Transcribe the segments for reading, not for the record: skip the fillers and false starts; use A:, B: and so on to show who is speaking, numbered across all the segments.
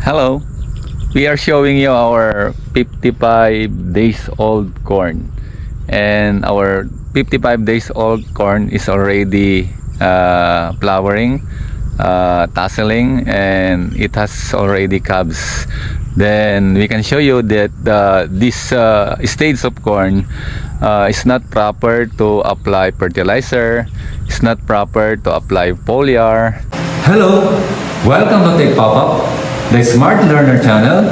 A: Hello, we are showing you our 55 days old corn, and our 55 days old corn is already flowering, tasseling, and it has already cobs. Then we can show you that this stage of corn is not proper to apply fertilizer, it's not proper to apply foliar.
B: Hello, welcome to TechPopop, the Smart Learner channel.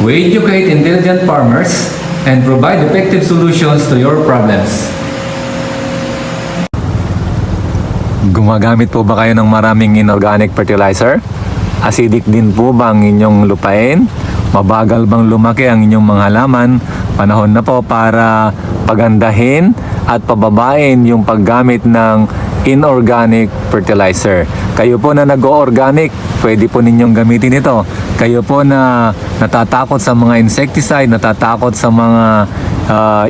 B: We educate intelligent farmers and provide effective solutions to your problems.
A: Gumagamit po ba kayo ng maraming inorganic fertilizer? Acidic din po ba ang inyong lupain? Mabagal bang lumaki ang inyong mga halaman? Panahon na po para pagandahin at pababain yung paggamit ng inorganic fertilizer. Kayo po na nag-o-organic, pwede po ninyong gamitin ito. Kayo po na natatakot sa mga insecticide, natatakot sa mga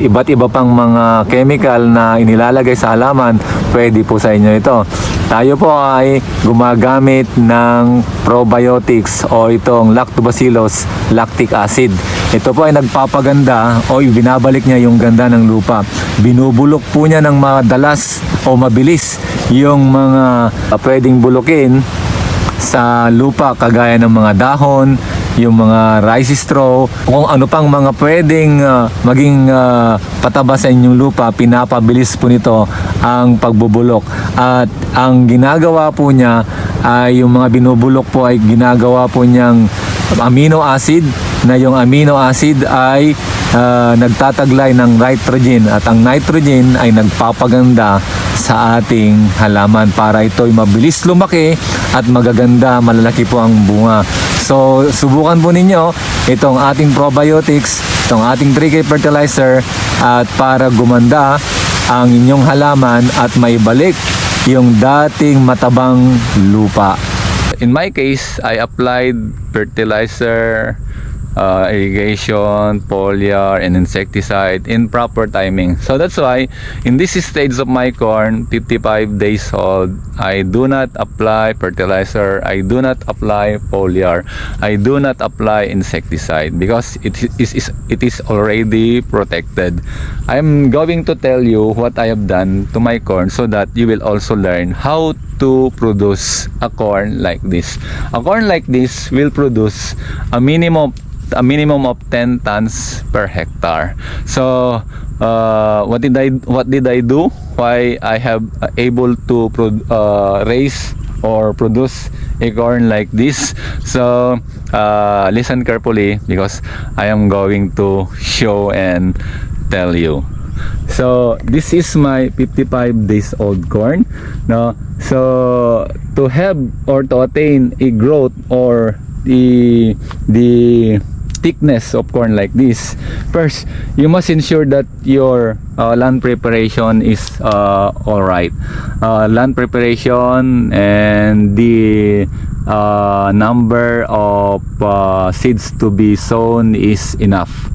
A: iba't iba pang mga chemical na inilalagay sa halaman, pwede po sa inyo ito. Tayo po ay gumagamit ng probiotics o itong lactobacillus lactic acid. Ito po ay nagpapaganda o binabalik niya yung ganda ng lupa. Binubulok po niya ng madalas o mabilis yung mga pwedeng bulukin sa lupa, kagaya ng mga dahon, yung mga rice straw, kung ano pang mga pwedeng maging pataba sa inyong lupa, pinapabilis po nito ang pagbubulok. At ang ginagawa po niya ay yung mga binubulok po ay ginagawa po niyang amino acid, na yung amino acid ay nagtataglay ng nitrogen, at ang nitrogen ay nagpapaganda sa ating halaman para ito'y mabilis lumaki at magaganda, malalaki po ang bunga. So subukan po ninyo itong ating probiotics, itong ating 3K fertilizer, at para gumanda ang inyong halaman at maibalik yung dating matabang lupa. In my case, I applied fertilizer, irrigation, foliar, and insecticide in proper timing. So that's why in this stage of my corn, 55 days old, I do not apply fertilizer, I do not apply foliar, I do not apply insecticide because it is already protected. I'm going to tell you what I have done to my corn so that you will also learn how to produce a corn like this. A corn like this will produce a minimum of 10 tons per hectare. So what did I do? Why I have able to raise or produce a corn like this? So listen carefully because I am going to show and tell you. So this is my 55 days old corn. Now, so to have or to attain a growth or the thickness of corn like this, first you must ensure that your land preparation is all right. Land preparation and the number of seeds to be sown is enough.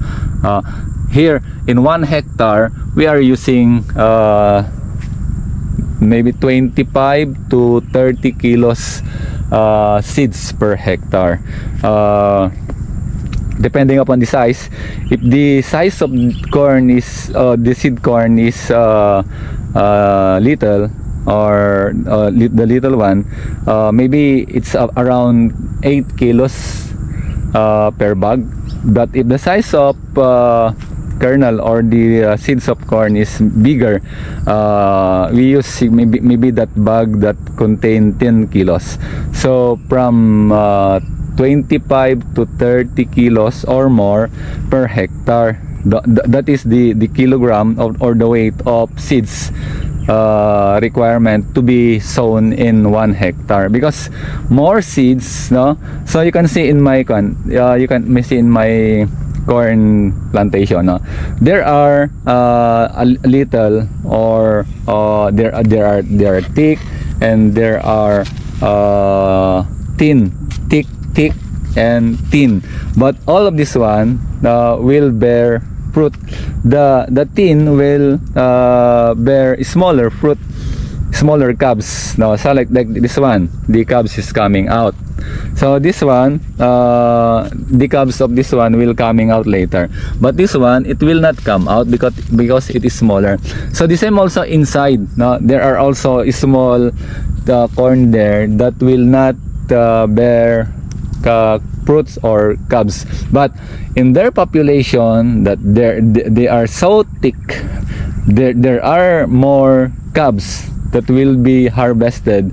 A: Here in 1 hectare we are using maybe 25 to 30 kilos seeds per hectare, depending upon the size. If the size of corn is the seed corn is little, or the little one, maybe it's around 8 kilos per bag. But if the size of kernel or the seeds of corn is bigger, we use maybe that bag that contain 10 kilos. So from 25 to 30 kilos or more per hectare. That is the kilogram or the weight of seeds requirement to be sown in 1 hectare, because more seeds, no? So you can see in my see in my corn plantation, no? There are a little, or there are thick, and there are thin, thick and thin, but all of this one will bear fruit. The thin will bear smaller fruit, smaller cobs. No, so like this one, the cobs is coming out. So this one, the cubs of this one will coming out later, but this one it will not come out because it is smaller. So the same also inside. No, there are also small corn there that will not bear fruits or cubs, but in their population that they are so thick, there are more cubs that will be harvested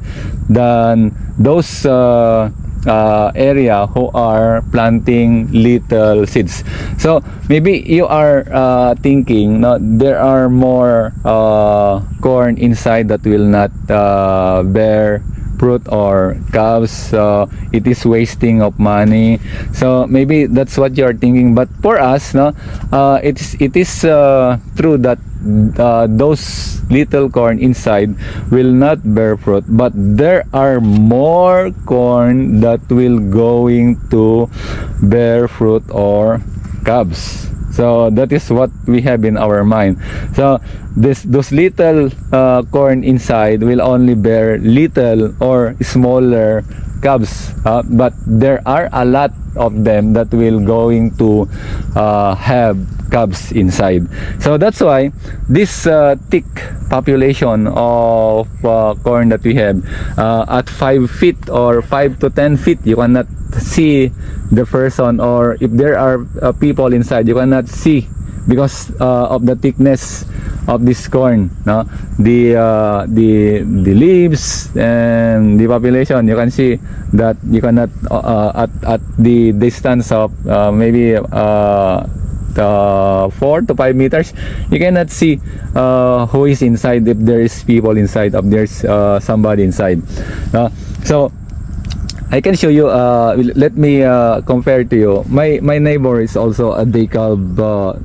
A: than those area who are planting little seeds. So maybe you are thinking, no, there are more corn inside that will not bear fruit or cubs, it is wasting of money. So maybe that's what you're thinking, but for us, no, it is true that those little corn inside will not bear fruit, but there are more corn that will going to bear fruit or cubs. So that is what we have in our mind. So those little corn inside will only bear little or smaller cubs, but there are a lot of them that will going to have cubs inside. So that's why this thick population of corn that we have at 5 feet or 5 to 10 feet, you cannot see the person, or if there are people inside, you cannot see because of the thickness of this corn, no? The leaves and the population, you can see that you cannot at the distance of maybe 4 to 5 meters, you cannot see who is inside, if there is people inside, if there's somebody inside. So I can show you, let me compare to you. My neighbor is also a decal,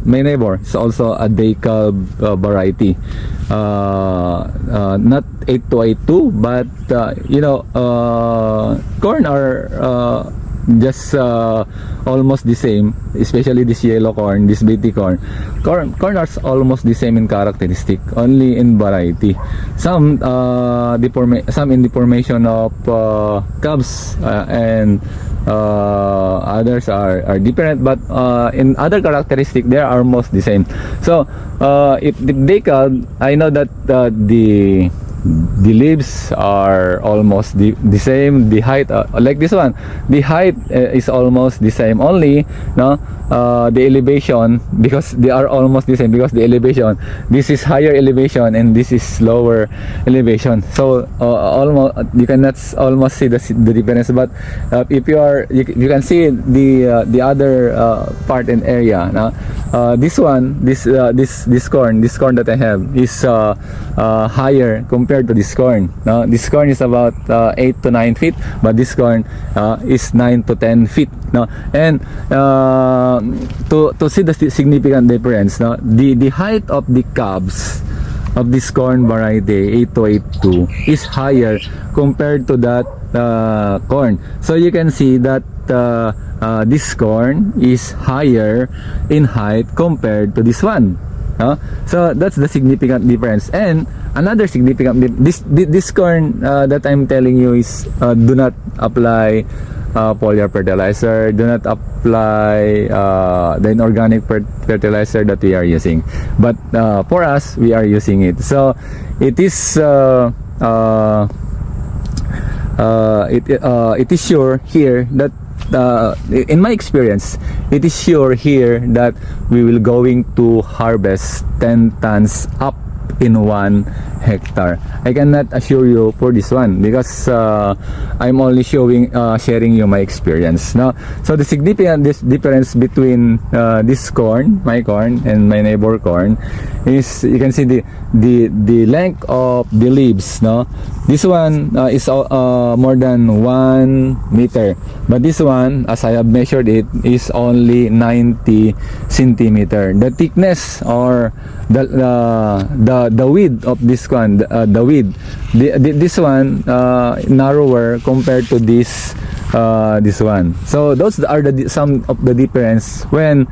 A: my neighbor is also a decal variety. Not 8282, but you know, corn are just almost the same, especially this yellow corn, this BT corn. Corn are almost the same in characteristic, only in variety. Some in the formation of cubs, and others are different, but in other characteristic they are almost the same. So if the decal, I know that the leaves are almost the same, the height, like this one, the height is almost the same, only no, the elevation, because they are almost the same, because the elevation, this is higher elevation and this is lower elevation. So almost you cannot almost see the difference, but if you can see the other part and area. This one, this corn that I have is higher compared to this corn. This corn is about 8 to 9 feet, but this corn is 9 to 10 feet. And to see the significant difference, the height of the cubs of this corn variety 8282 is higher compared to that corn. So you can see that this corn is higher in height compared to this one. So that's the significant difference. And another significant this corn that I'm telling you is do not apply foliar fertilizer, do not apply the inorganic fertilizer that we are using, but for us, we are using it. So it is it is sure here that in my experience, it is sure here that we will going to harvest 10 tons up in 1 hectare. I cannot assure you for this one because I'm only sharing you my experience. So the significant difference between this corn, my corn, and my neighbor corn is, you can see the length of the leaves. This one is more than 1 meter, but this one, as I have measured it, is only 90 centimeter. The thickness or the width of this one, the width, this one narrower compared to this this one. So those are some of the difference when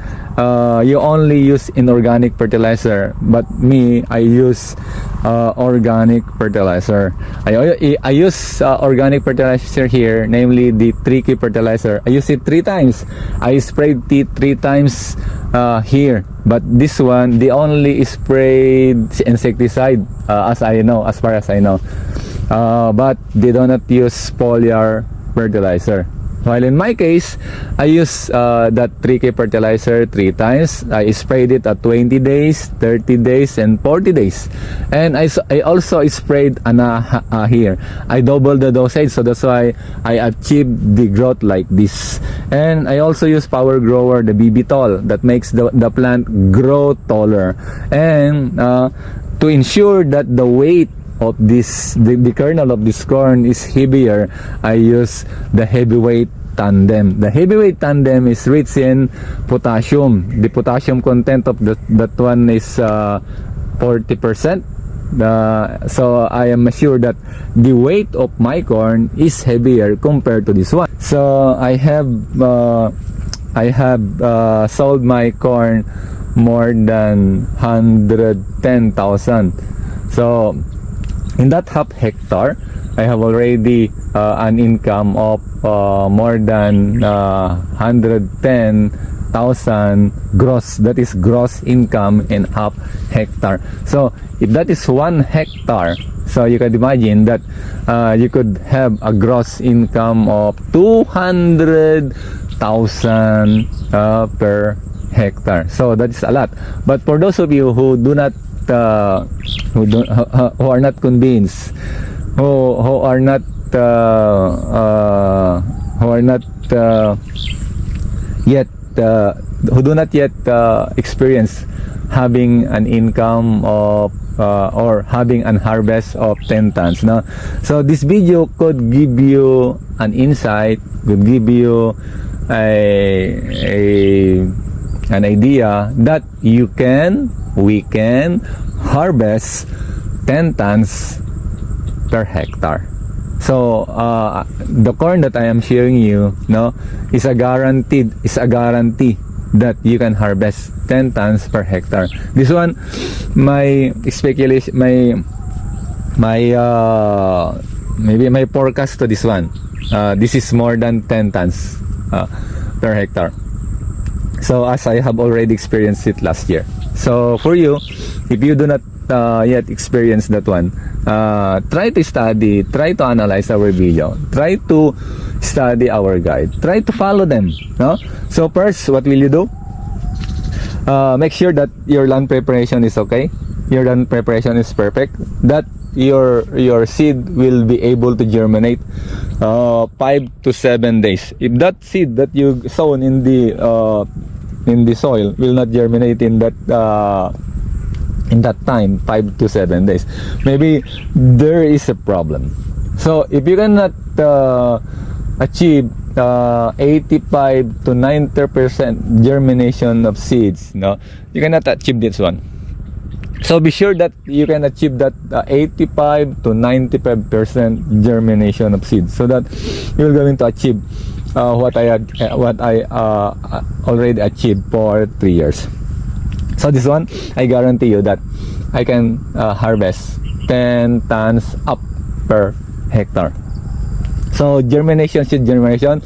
A: you only use inorganic fertilizer, but me, I use organic fertilizer. I use organic fertilizer here, namely the 3K fertilizer. I use it 3 times. I sprayed it 3 times here, but this one they only sprayed insecticide, as far as I know, but they do not use foliar fertilizer. While in my case, I use that 3K fertilizer 3 times. I sprayed it at 20 days, 30 days, and 40 days. And I also sprayed here. I doubled the dosage, so that's why I achieved the growth like this. And I also use Power Grower, the BB Tall, that makes the plant grow taller. And to ensure that the weight of this, the kernel of this corn is heavier, I use the heavyweight tandem. The heavyweight tandem is rich in potassium. The potassium content of that one is 40%. So I am assured that the weight of my corn is heavier compared to this one. So I have sold my corn more than 110,000. So in that half hectare, I have already an income of more than 110,000 gross. That is gross income in half hectare. So if that is 1 hectare, so you can imagine that you could have a gross income of 200,000 per hectare. So that is a lot. But for those of you who do not who are not convinced, who are not yet who do not yet experience having an income of or having an harvest of 10 tons, no? So this video could give you an insight, could give you an idea that we can harvest 10 tons per hectare. So the corn that I am showing you, no, is a guarantee that you can harvest 10 tons per hectare. This one, my speculation, maybe my forecast to this one, this is more than 10 tons per hectare. So as I have already experienced it last year. So for you, if you do not yet experience that one, try to study, try to analyze our video, try to study our guide, try to follow them, no? So first, what will you do? Make sure that your land preparation is okay, your land preparation is perfect, that your seed will be able to germinate 5 to 7 days. If that seed that you sown in the soil will not germinate in that time, 5 to 7 days, maybe there is a problem. So if you cannot achieve 85 to 90% germination of seeds, no, you cannot achieve this one. So be sure that you can achieve that 85 to 95% germination of seeds, so that you're going to achieve what I already achieved for 3 years. So this one, I guarantee you that I can harvest 10 tons up per hectare. So germination, seed germination,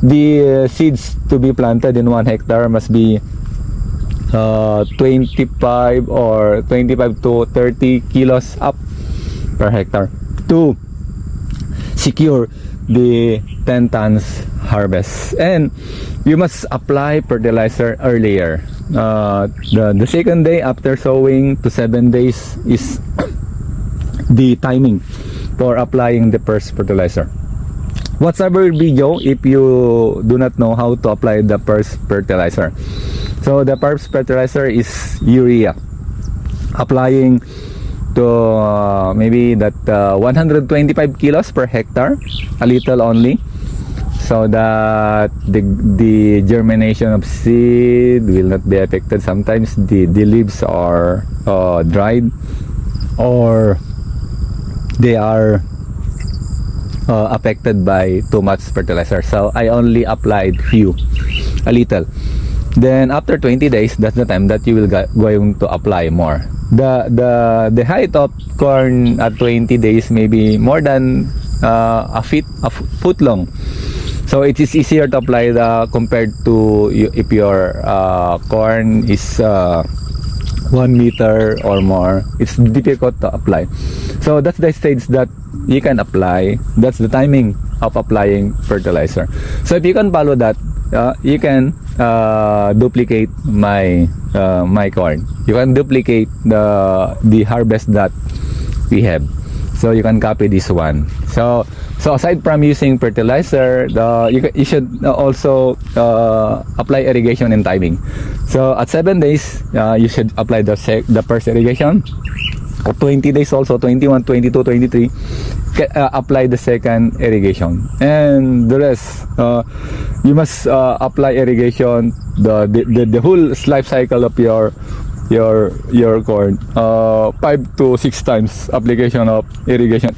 A: the seeds to be planted in 1 hectare must be 25 to 30 kilos up per hectare to secure the 10 tons harvest. And you must apply fertilizer earlier. The second day after sowing to 7 days is the timing for applying the first fertilizer. Watch our video if you do not know how to apply the first fertilizer. So the first fertilizer is urea, applying to maybe that 125 kilos per hectare, a little only, so that the germination of seed will not be affected. Sometimes the leaves are dried, or they are affected by too much fertilizer. So I only applied a little. Then after 20 days, that's the time that you will going to apply more. The height of corn at 20 days may be more than a foot long. So it is easier to apply compared to if your corn is 1 meter or more. It's difficult to apply. So that's the stage that you can apply. That's the timing of applying fertilizer. So if you can follow that, you can duplicate my corn. You can duplicate the harvest that we have. So you can copy this one. So aside from using fertilizer, you should also apply irrigation and timing. So at 7 days, you should apply the first irrigation. At 20 days also, 21, 22, 23, apply the second irrigation. And the rest, you must apply irrigation the whole life cycle of your corn, 5 to 6 times application of irrigation.